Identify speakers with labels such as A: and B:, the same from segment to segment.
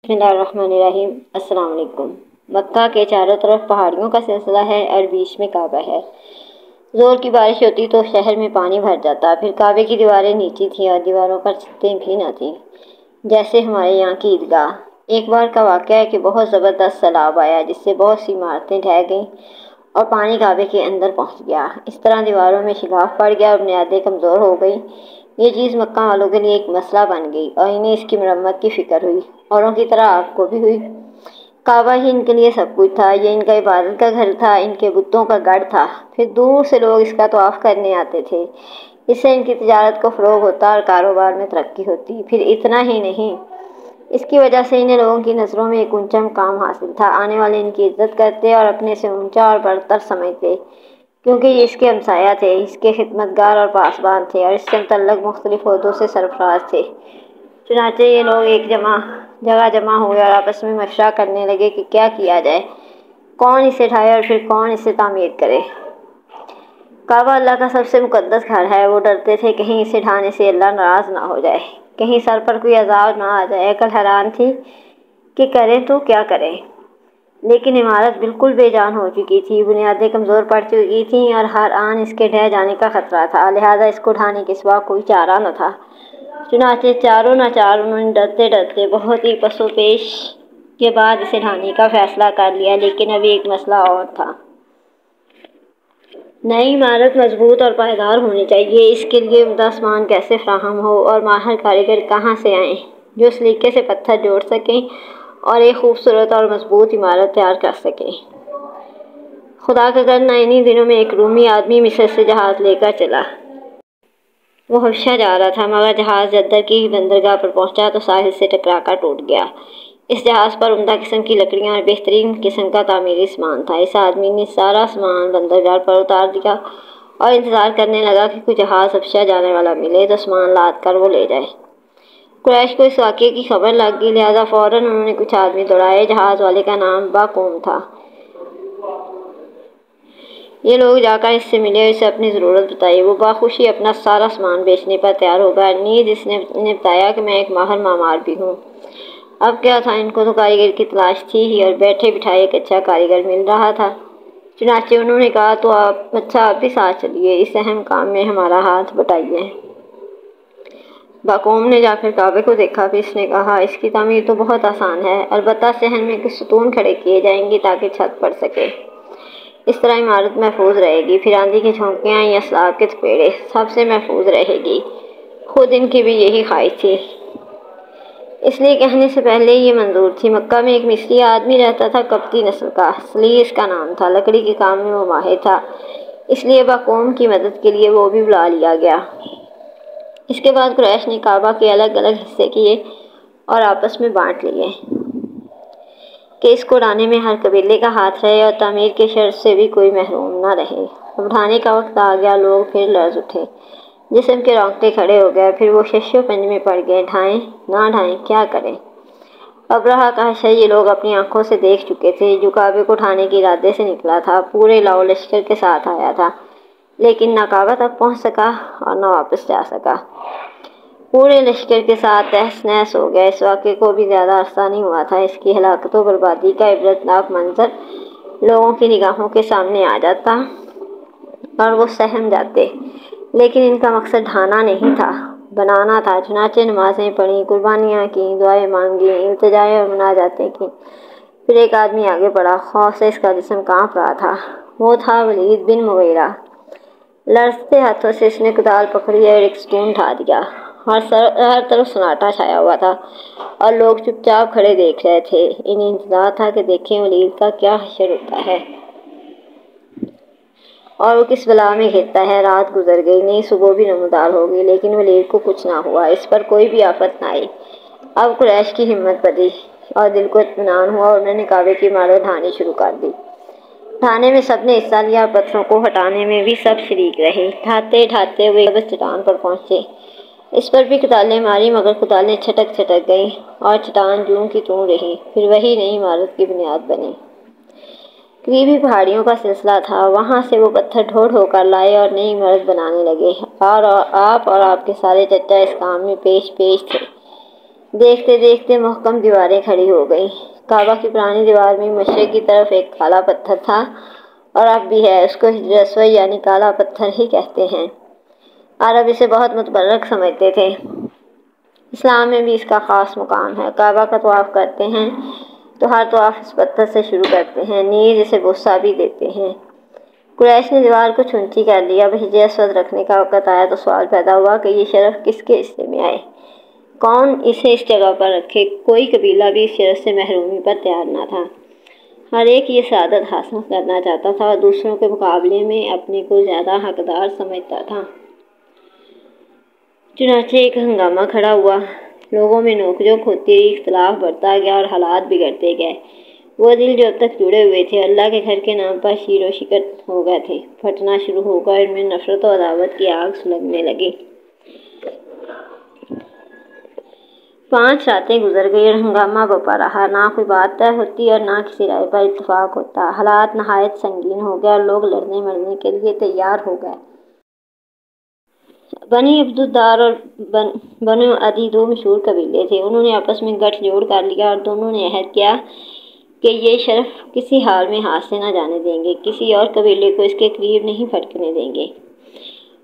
A: بسم اللہ الرحمن الرحیم۔ السلام علیکم۔ مکہ کے چاروں طرف پہاڑیوں کا سلسلہ ہے اور بیچ میں کعبہ ہے۔ زور کی بارش ہوتی تو شہر میں پانی بھر جاتا، پھر کعبے کی دیواریں نیچی تھیں اور دیواروں پر چھتیں بھی نہ تھیں، جیسے ہمارے یہاں کی عیدگاہ۔ ایک بار کا واقعہ ہے کہ بہت زبردست سیلاب آیا جس سے بہت سی عمارتیں ڈھہ گئیں اور پانی کعبے کے اندر پہنچ گیا۔ اس طرح دیواروں میں شگاف پڑ گیا اور بنیادیں کمزور ہو گئیں۔ یہ چیز مکہ والوں کے لیے ایک مسئلہ بن گئی اور انہیں اس کی مرمت کی فکر ہوئی۔ اوروں کی طرح آپ کو بھی ہوئی۔ کعبہ ہی ان کے لیے سب کچھ تھا، یہ ان کا عبادت کا گھر تھا، ان کے بتوں کا گڑھ تھا۔ پھر دور سے لوگ اس کا طواف کرنے آتے تھے، اس سے ان کی تجارت کو فروغ ہوتا اور کاروبار میں ترقی ہوتی۔ پھر اتنا ہی نہیں، اس کی وجہ سے انہیں لوگوں کی نظروں میں ایک اونچا مقام حاصل تھا، آنے والے ان کی عزت کرتے اور اپنے سے اونچا اور برتر سمجھتے، کیونکہ یہ اس کے ہمسایہ تھے، اس کے خدمتگار اور پاسبان تھے اور اس سے متعلق مختلف عہدوں سے سرفراز تھے۔ چنانچہ یہ لوگ ایک جگہ جمع ہوئے اور آپس میں مشورہ کرنے لگے کہ کیا کیا جائے، کون اسے ڈھائے اور پھر کون اسے تعمیر کرے۔ کعبہ اللہ کا سب سے مقدس گھر ہے، وہ ڈرتے تھے کہیں اسے ڈھانے سے اللہ ناراض نہ ہو جائے، کہیں سر پر کوئی عذاب نہ آ جائے۔ عقل حیران تھی کہ کریں تو کیا کریں، لیکن عمارت بالکل بے جان ہو چکی تھی، بنیادیں کمزور پڑ چکی تھیں اور ہر آن اس کے ڈھہ جانے کا خطرہ تھا، لہٰذا اس کو ڈھانے کے سوا کوئی چارہ نہ تھا۔ چنانچہ چاروں ناچار انہوں نے ڈرتے ڈرتے بہت ہی پس و پیش کے بعد اسے ڈھانے کا فیصلہ کر لیا، لیکن ابھی ایک مسئلہ اور تھا۔ نئی عمارت مضبوط اور پائیدار ہونی چاہیے، اس کے لیے عمدہ سامان کیسے فراہم ہو اور ماہر کاریگر کہاں سے آئیں جو سلیقے سے پتھر جوڑ سکیں اور ایک خوبصورت اور مضبوط عمارت تیار کر سکیں۔ خدا کا کرنا انہی دنوں میں ایک رومی آدمی مصر سے جہاز لے کر چلا۔ وہ حبشہ جا رہا تھا، مگر جہاز جدہ کی بندرگاہ پر پہنچا تو ساحل سے ٹکرا کر ٹوٹ گیا۔ اس جہاز پر عمدہ قسم کی لکڑیاں اور بہترین قسم کا تعمیری سامان تھا۔ اس آدمی نے سارا سامان بندرگاہ پر اتار دیا اور انتظار کرنے لگا کہ کوئی جہاز حبشہ جانے والا ملے تو سامان لاد کر وہ لے جائے۔ قریش کو اس واقعے کی خبر لگ گئی، لہٰذا فوراً انہوں نے کچھ آدمی دوڑائے۔ جہاز والے کا نام باقوم تھا۔ یہ لوگ جا کر اس سے ملے اور اسے اپنی ضرورت بتائی۔ وہ بخوشی اپنا سارا سامان بیچنے پر تیار ہو گیا، نیز اس نے انہیں بتایا کہ میں ایک ماہر معمار بھی ہوں۔ اب کیا تھا، ان کو تو کاریگر کی تلاش تھی ہی اور بیٹھے بٹھائے ایک اچھا کاریگر مل رہا تھا۔ چنانچہ انہوں نے کہا تو آپ بھی ساتھ چلیے، اس اہم کام میں ہمارا ہاتھ بٹائیے۔ باقوم نے جا کر کعبے کو دیکھا، پھر اس نے کہا اس کی تعمیر تو بہت آسان ہے، البتہ صحن میں کچھ ستون کھڑے کیے جائیں گے تاکہ چھت پڑ سکے، اس طرح عمارت محفوظ رہے گی، پھر آندھی کی جھونکیں آئیں یا سیلاب کے تھپیڑے، سب سے محفوظ رہے گی۔ خود ان کی بھی یہی خواہش تھی، اس لیے کہنے سے پہلے یہ منظور تھی۔ مکہ میں ایک مصری آدمی رہتا تھا، قبطی نسل کا، سلی اس کا نام تھا، لکڑی کے کام میں وہ ماہر تھا، اس لیے باقوم کی مدد کے لیے وہ بھی بلا لیا گیا۔ اس کے بعد قریش نے کعبہ کے الگ الگ حصے کیے اور آپس میں بانٹ لیے کہ اس کو ڈھانے میں ہر قبیلے کا ہاتھ رہے اور تعمیر کے شرط سے بھی کوئی محروم نہ رہے۔ اب ڈھانے کا وقت آ گیا، لوگ پھر لرز اٹھے، جسم کے رونگٹے کھڑے ہو گئے، پھر وہ شش و پنج میں پڑ گئے، ڈھائیں نہ ڈھائیں کیا کریں۔ ابرہہ کا حشر یہ لوگ اپنی آنکھوں سے دیکھ چکے تھے، جو کعبے کو ڈھانے کے ارادے سے نکلا تھا، پورے لاؤ لشکر کے ساتھ آیا تھا، لیکن نہ کعبہ تک پہنچ سکا اور نہ واپس جا سکا، پورے لشکر کے ساتھ تہس نہس ہو گیا۔ اس واقعے کو بھی زیادہ عرصہ نہیں ہوا تھا، اس کی ہلاکت و بربادی کا عبرتناک منظر لوگوں کی نگاہوں کے سامنے آ جاتا اور وہ سہم جاتے، لیکن ان کا مقصد ڈھانا نہیں تھا، بنانا تھا۔ چنانچہ نمازیں پڑھیں، قربانیاں کیں، دعائیں مانگیں، التجائیں اور مناجاتیں کیں۔ پھر ایک آدمی آگے بڑھا، خوف سے اس کا جسم کانپ رہا تھا، وہ تھا ولید بن مغیرہ۔ لرزتے ہاتھوں سے اس نے کدال پکڑی اور ایک ستون ڈھا دیا۔ ہر طرف سناٹا چھایا ہوا تھا اور لوگ چپ چاپ کھڑے دیکھ رہے تھے، انہیں انتظار تھا کہ دیکھیں ولید کا کیا حشر ہوتا ہے اور وہ کس بلا میں گھرتا ہے۔ رات گزر گئی، نئی صبح بھی نمودار ہو گئی، لیکن ولید کو کچھ نہ ہوا، اس پر کوئی بھی آفت نہ آئی۔ اب قریش کی ہمت بڑھی اور دل کو اطمینان ہوا، اور انہوں نے کعبے کی عمارت ڈھانی شروع کر دی۔ ڈھانے میں سب نے حصہ لیا اور پتھروں کو ہٹانے میں بھی سب شریک رہے۔ ڈھاتے ڈھاتے وہ ایک چٹان پر پہنچے، اس پر بھی کدالیں ماری، مگر کدالیں چھٹک گئیں اور چٹان جوں کی توں رہی، پھر وہی نئی عمارت کی بنیاد بنی۔ قریب ہی پہاڑیوں کا سلسلہ تھا، وہاں سے وہ پتھر ڈھو ڈھو کر لائے اور نئی عمارت بنانے لگے، اور آپ کے سارے چچا اس کام میں پیش تھے۔ دیکھتے دیکھتے محکم دیواریں کھڑی ہو گئیں۔ کعبہ کی پرانی دیوار میں مشرق کی طرف ایک کالا پتھر تھا اور اب بھی ہے، اس کو حجر اسود یعنی کالا پتھر ہی کہتے ہیں۔ عرب اسے بہت متبرک سمجھتے تھے۔ اسلام میں بھی اس کا خاص مقام ہے۔ کعبہ کا طواف کرتے ہیں تو ہر طواف اس پتھر سے شروع کرتے ہیں، نیز اسے بوسہ بھی دیتے ہیں۔ قریش نے دیوار کو اونچی کر لیا۔ اب حجر اسود رکھنے کا وقت آیا تو سوال پیدا ہوا کہ یہ شرف کس کے حصے میں آئے، کون اسے اس جگہ پر رکھے۔ کوئی قبیلہ بھی اس شرف سے محرومی پر تیار نہ تھا۔ ہر ایک یہ سعادت حاصل کرنا چاہتا تھا اور دوسروں کے مقابلے میں اپنے کو زیادہ حقدار سمجھتا تھا۔ چنانچہ ایک ہنگامہ کھڑا ہوا، لوگوں میں نوک جھوک ہوتی رہی، اختلاف بڑھتا گیا اور حالات بگڑتے گئے۔ وہ دل جو اب تک جڑے ہوئے تھے، اللہ کے گھر کے نام پر شیر و شکر ہو گئے تھے، پھٹنا شروع ہو گئے، ان میں نفرت و عداوت کی آگ سلگنے لگی۔ 5 راتیں گزر گئی اور ہنگامہ بپا رہا، نہ کوئی بات طے ہوتی اور نہ کسی رائے پر اتفاق ہوتا۔ حالات نہایت سنگین ہو گئے اور لوگ لڑنے مرنے کے لیے تیار ہو گئے۔ بنی عبد الدار اور بنو عدی 2 مشہور قبیلے تھے۔ انہوں نے آپس میں گٹھ جوڑ کر لیا اور دونوں نے عہد کیا کہ یہ شرف کسی حال میں ہاتھ سے نہ جانے دیں گے، کسی اور قبیلے کو اس کے قریب نہیں پھٹکنے دیں گے۔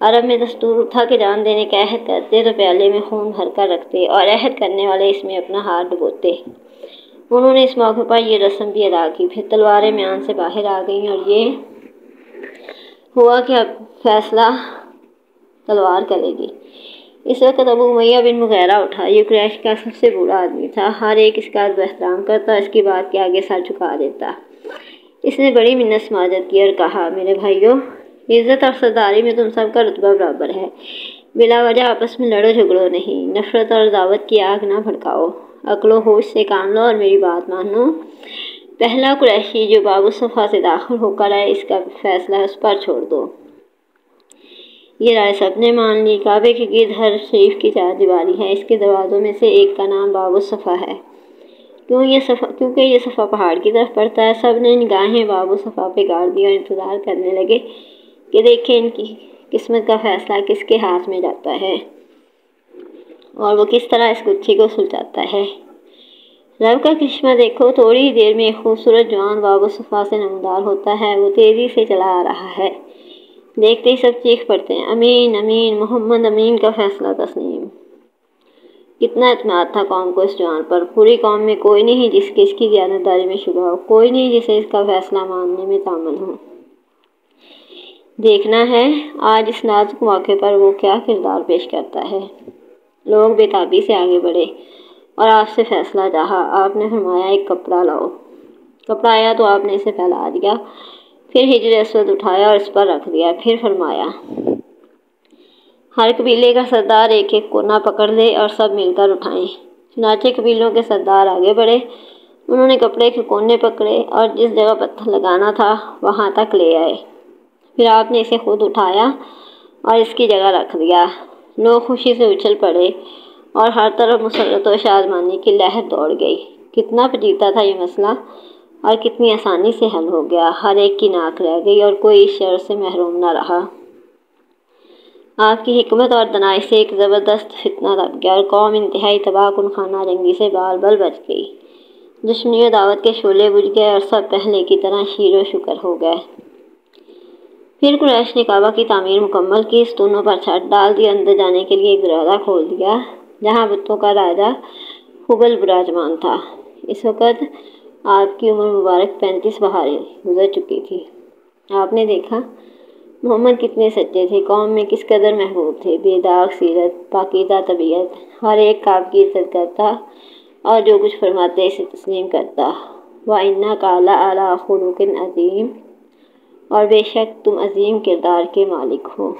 A: عرب میں دستور تھا کہ جان دینے کا عہد کرتے تو پیالے میں خون بھر کر رکھتے اور عہد کرنے والے اس میں اپنا ہاتھ ڈبوتے۔ انہوں نے اس موقع پر یہ رسم بھی ادا کی۔ پھر تلواریں میان سے باہر آ گئیں اور یہ ہوا کہ اب فیصلہ تلوار کرے گی۔ اس وقت ابو امیہ بن مغیرہ اٹھا۔ یہ قریش کا سب سے برا آدمی تھا، ہر ایک اس کا ادب احترام کرتا، اس کی بات کے آگے سر جھکا دیتا۔ اس نے بڑی منت سماجت کی اور کہا، میرے بھائیو، عزت اور سرداری میں تم سب کا رتبہ برابر ہے، بلا وجہ آپس میں لڑو جھگڑو نہیں، نفرت اور عداوت کی آگ نہ بھڑکاؤ، عقل و ہوش سے کام لو اور میری بات مانو۔ پہلا قریشی جو باب الصفا سے داخل ہو کر آئے، اس کا فیصلہ اس پر چھوڑ دو۔ یہ رائے سب نے مان لی۔ کعبے کے گرد حرم شریف کی 4 دیواری ہیں، اس کے دروازوں میں سے ایک کا نام باب الصفا ہے، کیونکہ یہ صفا پہاڑ کی طرف پڑتا ہے۔ سب نے نگاہیں باب الصفا پہ گاڑ دی اور انتظار کرنے لگے کہ دیکھیں ان کی قسمت کا فیصلہ کس کے ہاتھ میں جاتا ہے اور وہ کس طرح اس گتھی کو سلجھاتا ہے۔ رب کا کرشمہ دیکھو، تھوڑی ہی دیر میں ایک خوبصورت جوان باب الصفا سے نمودار ہوتا ہے۔ وہ تیزی سے چلا آ رہا ہے۔ دیکھتے ہی سب چیخ پڑتے ہیں، امین امین، محمد امین کا فیصلہ تسلیم۔ کتنا اعتماد تھا قوم کو اس جوان پر۔ پوری قوم میں کوئی نہیں جس کی اس کی دیانتداری میں شبہ ہو، کوئی نہیں جسے اس کا فیصلہ ماننے میں تامل ہو۔ دیکھنا ہے آج اس نازک موقع پر وہ کیا کردار پیش کرتا ہے۔ لوگ بے تابی سے آگے بڑھے اور آپ سے فیصلہ چاہا۔ آپ نے فرمایا، ایک کپڑا لاؤ۔ کپڑا آیا تو آپ نے اسے پھیلا دیا، پھر حجر اسود اٹھایا اور اس پر رکھ دیا۔ پھر فرمایا، ہر قبیلے کا سردار ایک ایک کونا پکڑ لے اور سب مل کر اٹھائیں۔ چنانچہ قبیلوں کے سردار آگے بڑھے، انہوں نے کپڑے کے کونے پکڑے اور جس جگہ پتھر لگانا تھا وہاں تک لے آئے۔ پھر آپ نے اسے خود اٹھایا اور اس کی جگہ رکھ دیا۔ لوگ خوشی سے اچھل پڑے اور ہر طرف مسرت و شادمانی کی لہر دوڑ گئی۔ کتنا پیچیدہ تھا یہ مسئلہ اور کتنی آسانی سے حل ہو گیا۔ ہر ایک کی ناک رہ گئی اور کوئی اس شر سے محروم نہ رہا۔ آپ کی حکمت اور دانائی سے ایک زبردست فتنہ دب گیا اور قوم انتہائی تباہ کن خانہ جنگی سے بال بال بچ گئی۔ دشمنی و عداوت کے شعلے بجھ گئے اور سب پہلے کی طرح شیر و شکر ہو گئے۔ پھر قریش نے کعبہ کی تعمیر مکمل کی، ستونوں پر چھت ڈال دی، اندر جانے کے لیے ایک دروازہ کھول دیا جہاں بتوں کا راجا ہبل براجمان تھا۔ اس وقت آپ کی عمر مبارک 35 بہاریں گزر چکی تھی۔ آپ نے دیکھا محمد کتنے سچے تھے، قوم میں کس قدر محبوب تھے، بے داغ سیرت، پاکیزہ طبیعت، ہر ایک آپ کی عزت کرتا اور جو کچھ فرماتے اسے تسلیم کرتا۔ وَإِنَّكَ لَعَلَىٰ خُلُقٍ عَظِيمٍ، اور بے شک تم عظیم کردار کے مالک ہو۔